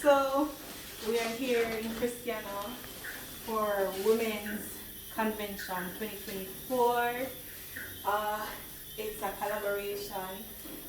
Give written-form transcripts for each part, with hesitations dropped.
So we are here in Christiana for Women's Convention 2024. It's a collaboration.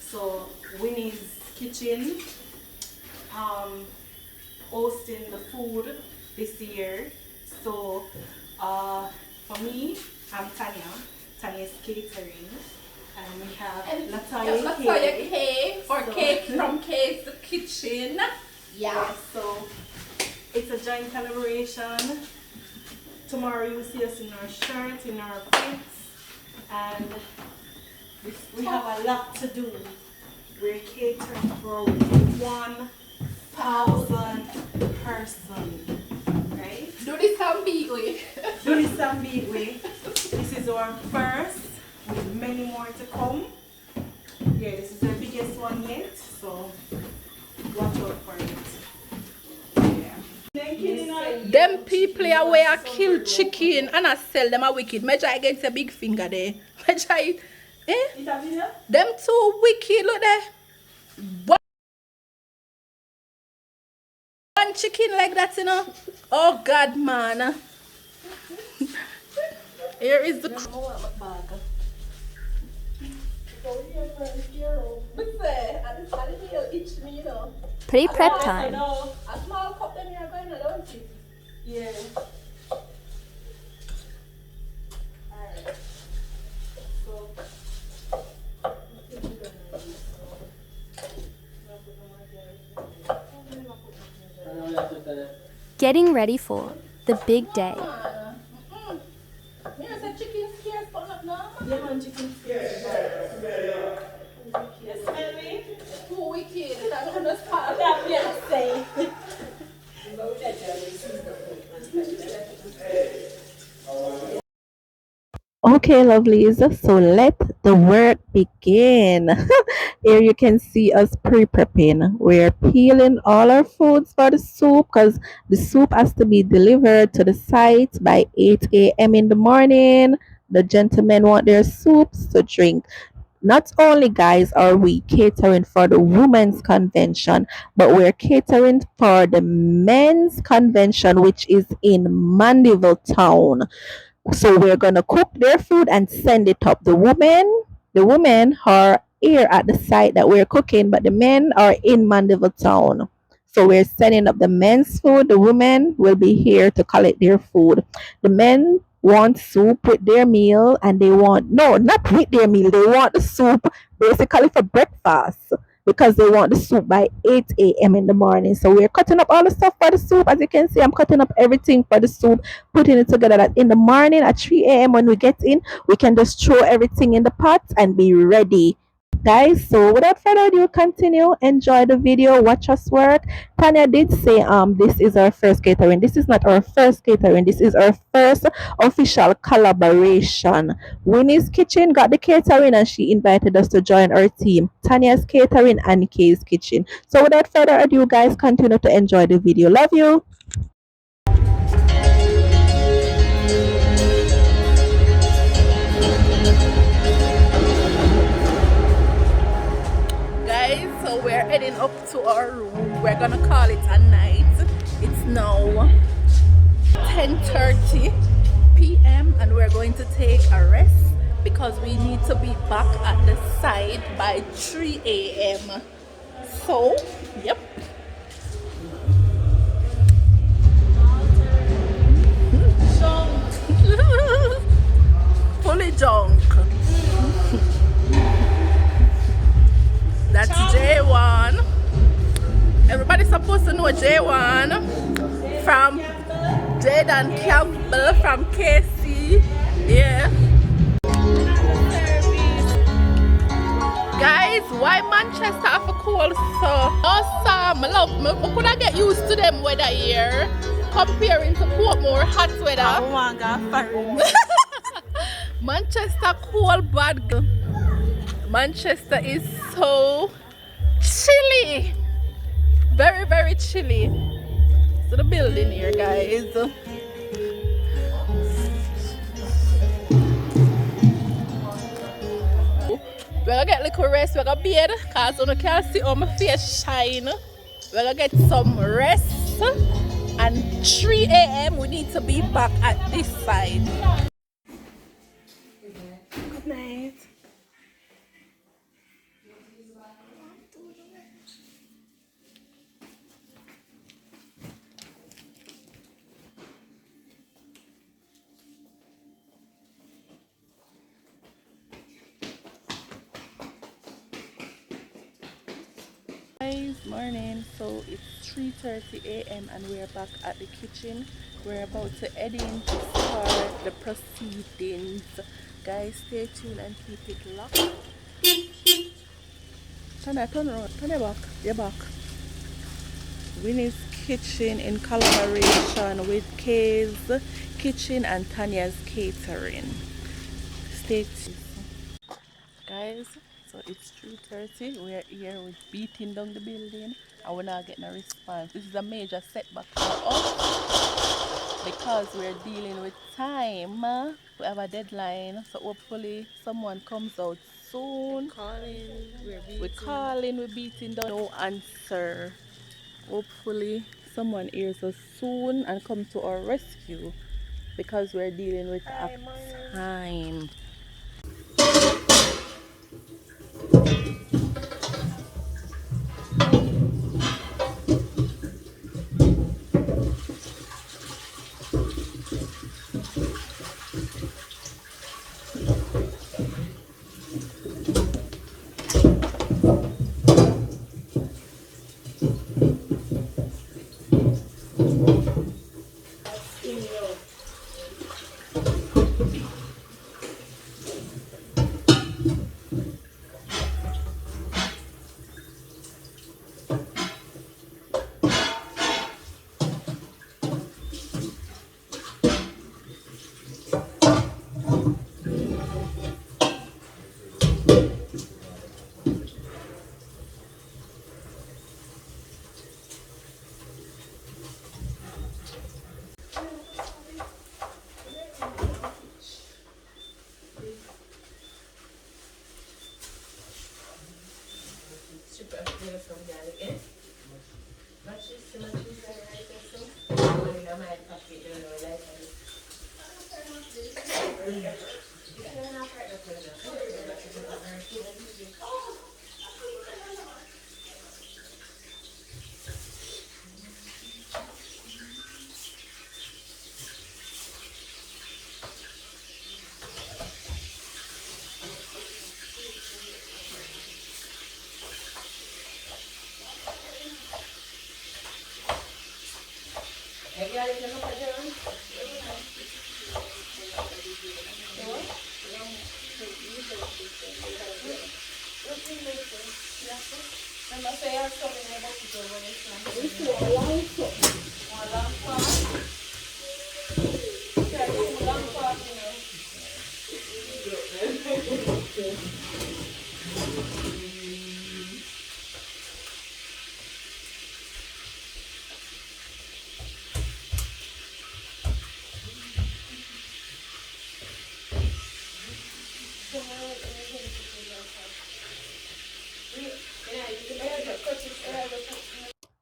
So Winny's Kitchen hosting the food this year. So for me, I'm Tanya. Tanya's catering. And we have Latoya K for Cake from K's Kitchen. Yeah, so it's a joint collaboration. Tomorrow you will see us in our shirts, in our prints, and we have a lot to do. We're catering for 1,000 persons, right? Do this some big way. Do this some big way. This is our first, with many more to come. Yeah, this is the biggest one yet, so watch out for it. Them people are where I kill chicken and I sell them a wicked. Measure against a big finger there. Measure it. Eh? Them too wicked, look there. One chicken like that, you know. Oh God, man. Here is the Pre-prep time. A small cup then you're going to, don't you? Yeah. Alright. Getting ready for the big day. Here's a chicken scarce, but not normal. Yeah, man, chicken scarce. You smell me? Too wicked. I don't understand. That can't say. Okay, lovelies, so let the work begin. Here you can see us pre-prepping. We're peeling all our foods for the soup because the soup has to be delivered to the site by 8 a.m. in the morning. The gentlemen want their soups to drink. Not only, guys, are we catering for the women's convention, but we're catering for the men's convention, which is in Mandeville town. So we're gonna cook their food and send it up. The women are here at the site that we're cooking, but the men are in Mandeville town. So we're sending up the men's food. The women will be here to collect their food. The men want soup with their meal, and they want not with their meal. They want the soup basically for breakfast, because they want the soup by 8 a.m. in the morning. So we're cutting up all the stuff for the soup. As you can see, I'm cutting up everything for the soup, putting it together that in the morning at 3 a.m. when we get in, we can just throw everything in the pot and be ready. Guys, so without further ado, continue, enjoy the video, watch us work. Tanya did say this is our first catering. This is not our first catering, this is our first official collaboration. Winnie's Kitchen got the catering and she invited us to join our team, Tanya's Catering and Kay's Kitchen. So without further ado, guys, continue to enjoy the video. Love you. So we're heading up to our room. We're gonna call it a night. It's now 10:30 p.m. and we're going to take a rest because we need to be back at the site by 3 a.m. So, yep. Fully junk. That's J1. Everybody's supposed to know J1 from Jaden Campbell from KC. Yeah. Guys, why Manchester have a cold so awesome? Love, I could I get used to them weather here comparing to Portmore hot weather. Manchester cold bad. Manchester is so chilly, very, very chilly. So the building here, guys. We're gonna get a little rest, we're gonna bathe, because you can't see how my face shine. We're gonna get some rest. And 3 a.m. we need to be back at this side. Good night. Guys, morning. So it's 3:30 a.m. and we're back at the kitchen. We're about to head in to start the proceedings. Guys, stay tuned and keep it locked. Tanya, turn around. Tanya, back. You're back. Winnie's Kitchen in collaboration with Kay's Kitchen and Tanya's Catering. Stay tuned. Guys, so it's 3:30. We're here with beating down the building and we're not getting a response. This is a major setback for us because we're dealing with time. We have a deadline, so hopefully someone comes out soon. We're beating down, no answer. Hopefully someone hears us soon and come to our rescue because we're dealing with a time.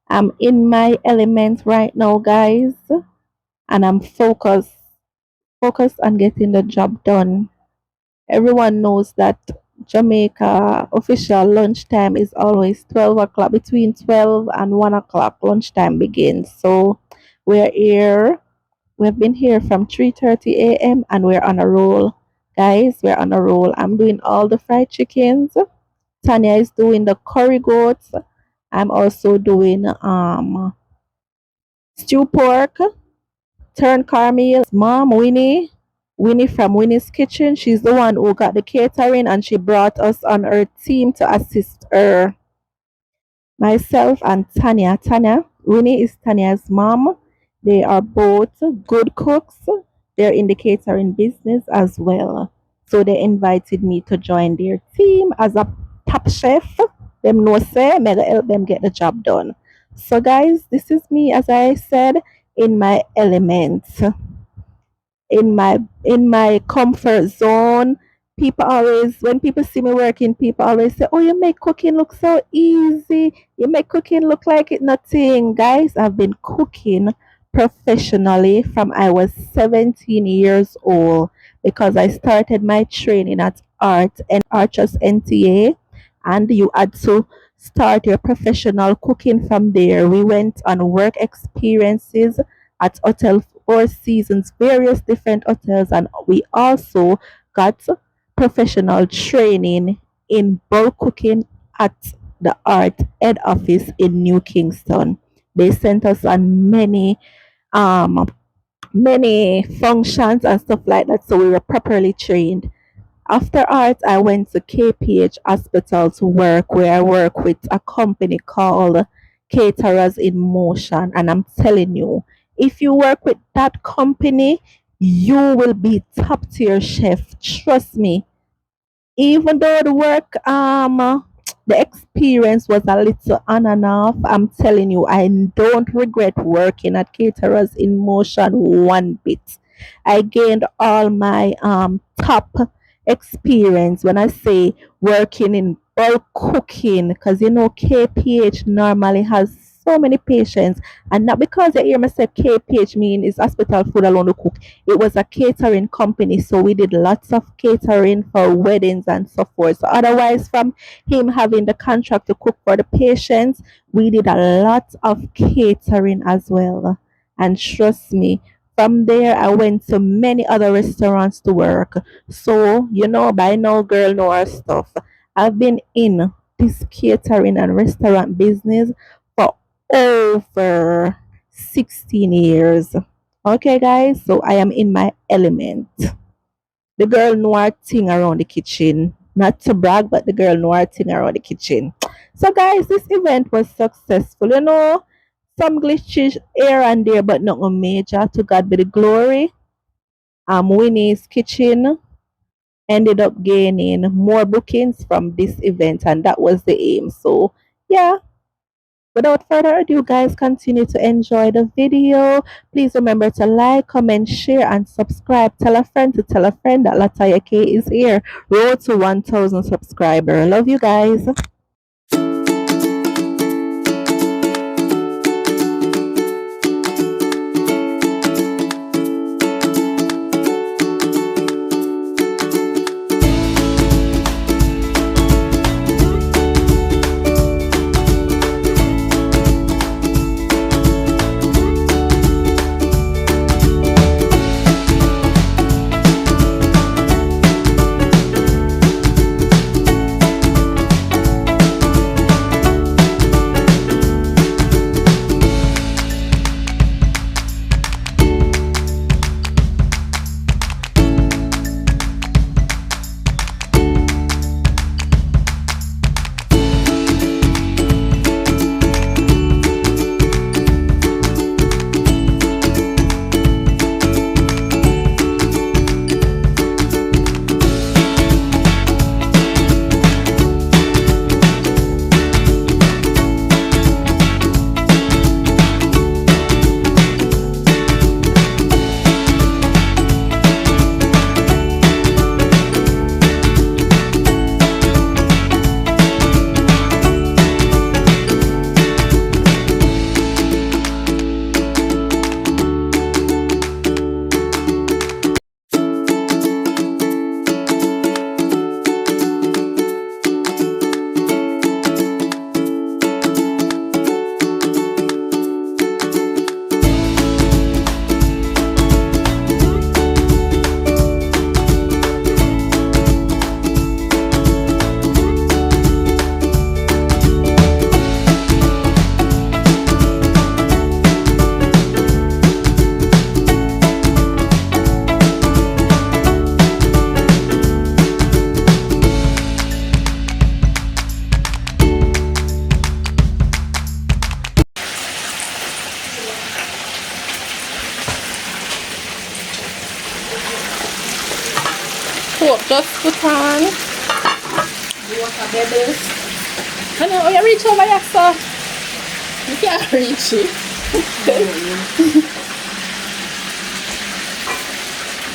I'm in my element right now, guys, and I'm focused on getting the job done. Everyone knows that Jamaica official lunchtime is always 12 o'clock. Between 12 and 1 o'clock, lunchtime begins. So we're here. We've been here from 3:30 a.m. and we're on a roll. Guys, we're on a roll. I'm doing all the fried chickens. Tanya is doing the curry goats. I'm also doing stew pork, turn caramel. Mom, Winnie from Winnie's Kitchen. She's the one who got the catering and she brought us on her team to assist her. Myself and Tanya. Winnie is Tanya's mom. They are both good cooks. They're in the catering business as well. So they invited me to join their team as a top chef. Them no say, mega help them get the job done. So guys, this is me, as I said, in my element, in my comfort zone, People always, when people see me working, people always say, "Oh, you make cooking look so easy. You make cooking look like it nothing." Guys, I've been cooking professionally from I was 17 years old because I started my training at Archers NTA, and you had to start your professional cooking from there. We went on work experiences at Hotel Four Seasons, various different hotels, and we also got professional training in bulk cooking at the Art Head Office in New Kingston. They sent us on um many functions and stuff like that, so we were properly trained. After art, I went to KPH Hospital to work, where I work with a company called Caterers in Motion. And I'm telling you, if you work with that company, you will be top tier chef. Trust me, even though the experience was a little on and off, I'm telling you, I don't regret working at Caterers in Motion one bit. I gained all my top experience when I say working in bulk cooking, because you know KPH normally has so many patients, and not because you hear me say KPH mean is hospital food alone to cook. It was a catering company, so we did lots of catering for weddings and so forth. So otherwise, from him having the contract to cook for the patients, we did a lot of catering as well. And trust me, from there I went to many other restaurants to work. So, you know, by now girl know our stuff. I've been in this catering and restaurant business for over 16 years. Okay, guys, so I am in my element. The girl know her thing around the kitchen. Not to brag, but the girl know her thing around the kitchen. So, guys, this event was successful. You know, some glitches here and there, but nothing major. To God be the glory. Winnie's Kitchen ended up gaining more bookings from this event, and that was the aim. So, yeah, without further ado, guys, continue to enjoy the video. Please remember to like, comment, share, and subscribe. Tell a friend to tell a friend that Lataya K is here. Road to 1,000 subscribers. Love you guys. Pork just put on. The water bubbles. I know, you reach over here, sir. You can't reach it.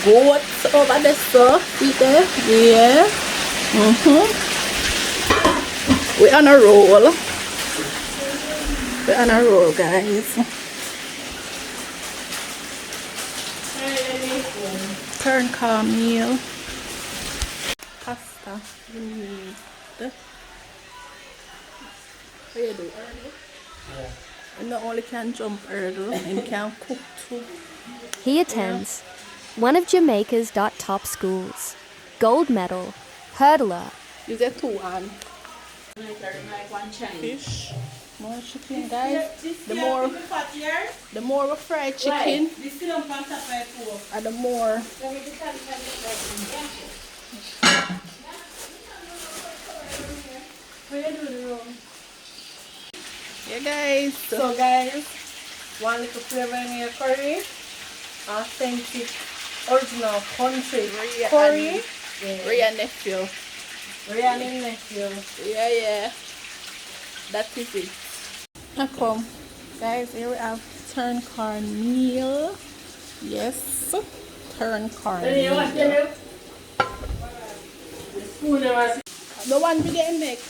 goat over there, so see there, yeah. We're on a roll. We're on a roll, guys. Turn cornmeal. Pasta. We need. What do you do? Yeah. You not only can jump hurdle, and can cook too. He attends one of Jamaica's top schools. Gold medal, hurdler. You get 2 on. Fish. More chicken, guys. The more we fry chicken, and the more. Yeah, guys. So guys, one little flavor in your curry, authentic, original country curry. Ria nephew. Ryan nephew. Yeah. That is it. Now come. Guys, here we have turn cornmeal. Yes. Turn cornmeal. The one you getting next?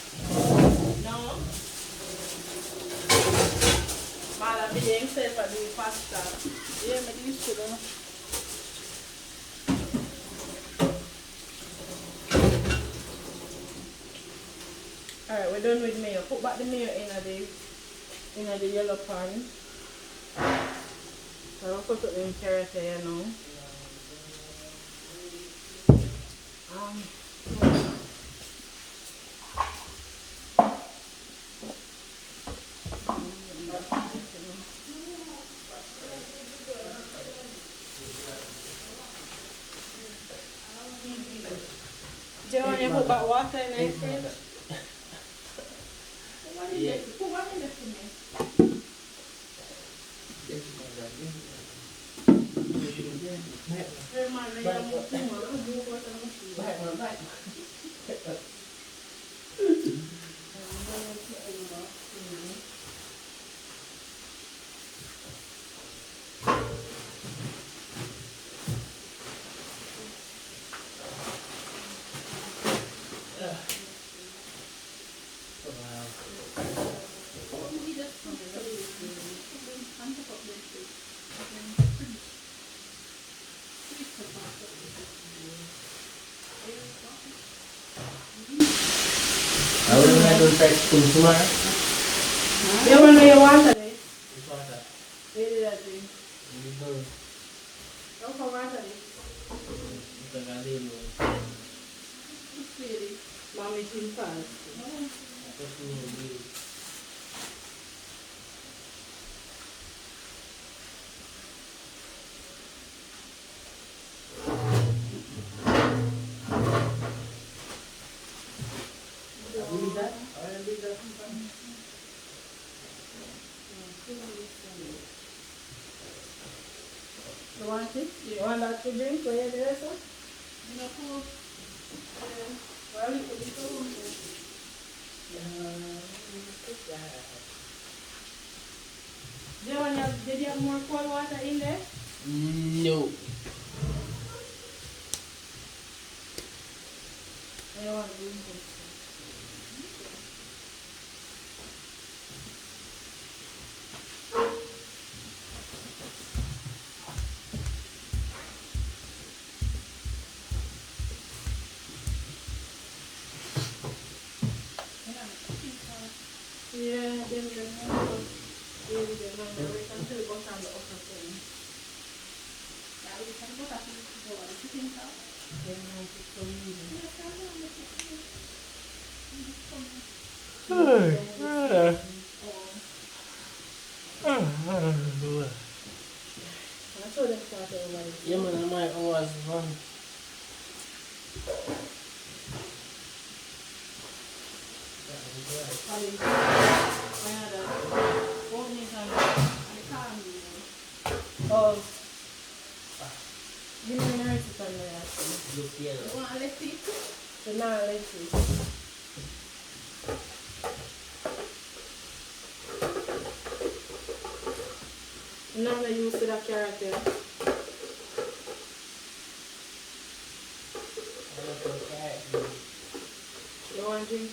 No. Mala being said for the pasta. Yeah, but you should have. Alright, we're done with mayo. Put back the mayo in the yellow pan. So I'll put it in carrot here now. Do you want to put back water in the fridge? Yeah. Put one in the fridge. I will have to try to tomorrow. You want to know your water? Which water? Really that thing. You go. Don't come water. Ito ka din mo. Really. Mommy too fast. Tapos mo yung You want it? You want that to drink? Where you there, sir? No, cool. Well, you put it on. Did you have more cold water in there? No. I don't want to drink it. Yeah, then we're going we can still go down the upper thing. Yeah, we can go back to the door. You think so? Yeah, no, it's so easy. I saw them start over. Yeah, man, I might always run. Oh, give me an recipe on there. Look here. You want a recipe? So now let's see. Now I use the carrot there.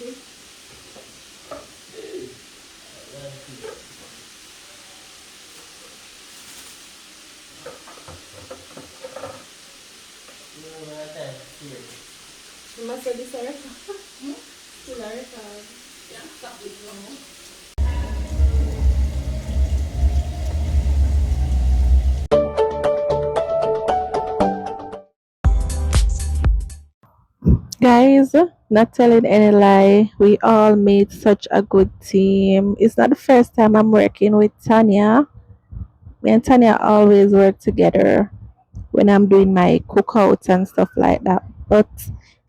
it? You must have this record. Still a record. Yeah, stop it now. Guys, not telling any lie, we all made such a good team. It's not the first time I'm working with Tanya. Me and Tanya always work together when I'm doing my cookouts and stuff like that. But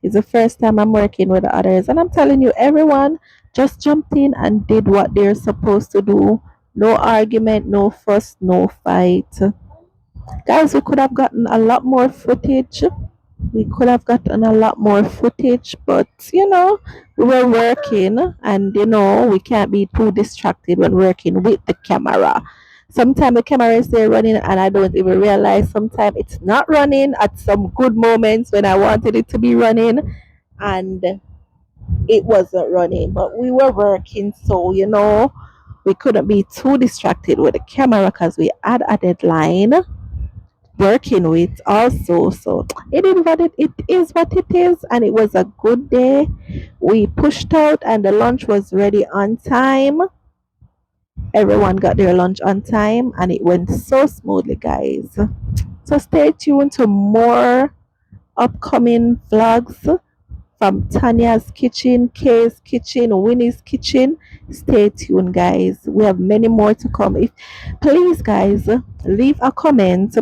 it's the first time I'm working with others. And I'm telling you, everyone just jumped in and did what they're supposed to do. No argument, no fuss, no fight. Guys, we could have gotten a lot more footage. We could have gotten a lot more footage, but we were working, and we can't be too distracted when working with the camera. Sometimes the camera is there running and I don't even realize. Sometimes it's not running at some good moments when I wanted it to be running, and it wasn't running, but we were working, so we couldn't be too distracted with the camera because we had a deadline working with also. So it is what it is, and it was a good day. We pushed out and the lunch was ready on time. Everyone got their lunch on time and it went so smoothly, guys. So stay tuned to more upcoming vlogs from Tanya's kitchen, Kay's kitchen, Winnie's kitchen. Stay tuned, guys. We have many more to come. If please, guys, leave a comment.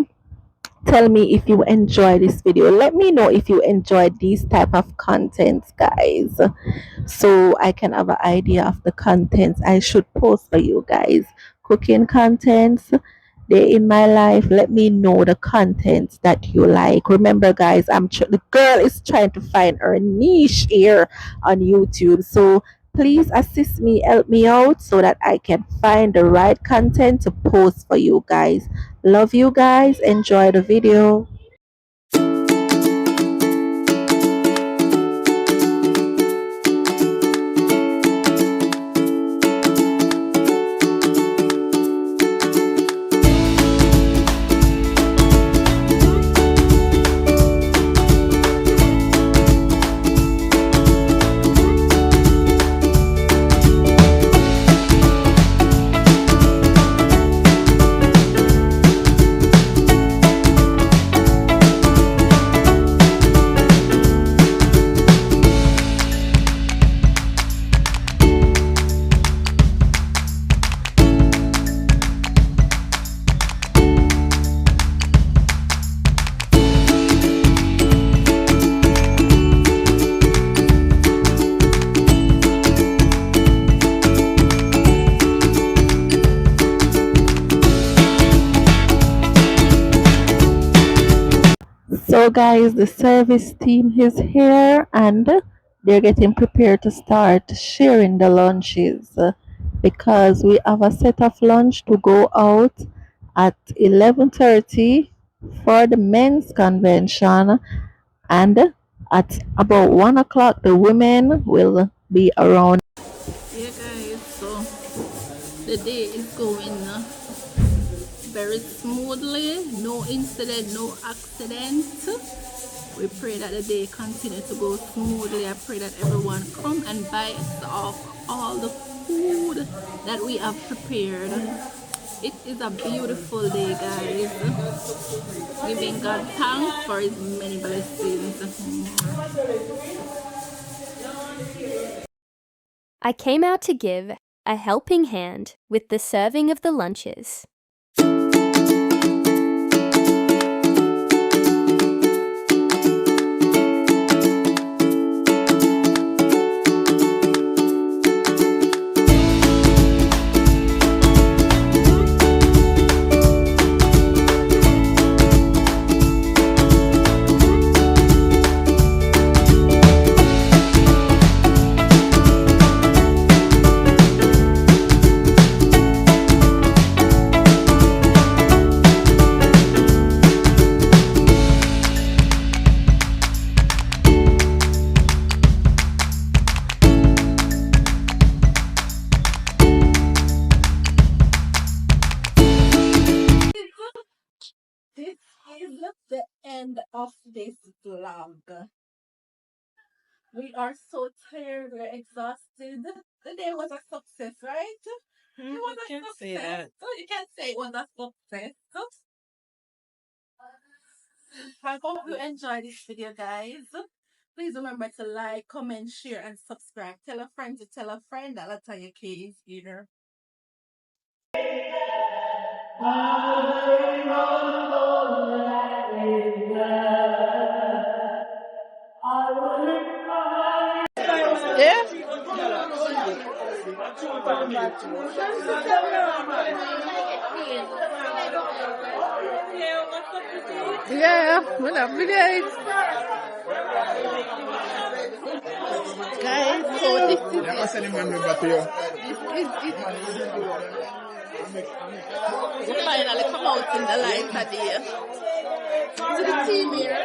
Tell me if you enjoy this video. Let me know if you enjoyed these type of contents, guys, so I can have an idea of the contents I should post for you guys. Cooking contents, day in my life. Let me know the contents that you like. Remember, guys, the girl is trying to find her niche here on YouTube, so please assist me, help me out so that I can find the right content to post for you guys. Love you guys. Enjoy the video. So guys, the service team is here and they're getting prepared to start sharing the lunches, because we have a set of lunch to go out at 11:30 for the men's convention, and at about 1 o'clock the women will be around. Yeah, guys, so the day is going very smoothly. No incident, no accident. We pray that the day continue to go smoothly. I pray that everyone come and buy off all the food that we have prepared. It is a beautiful day, guys. Giving God thanks for his many blessings. I came out to give a helping hand with the serving of the lunches. end of this vlog. We are so tired, we're exhausted. The day was a success, right? It was a success. So you can say it was a success. I hope you enjoyed this video, guys. Please remember to like, comment, share, and subscribe. Tell a friend to tell a friend that Latanya K is here. Yeah, when I video guys, so this is it. We finally come out in the light today. To the team here.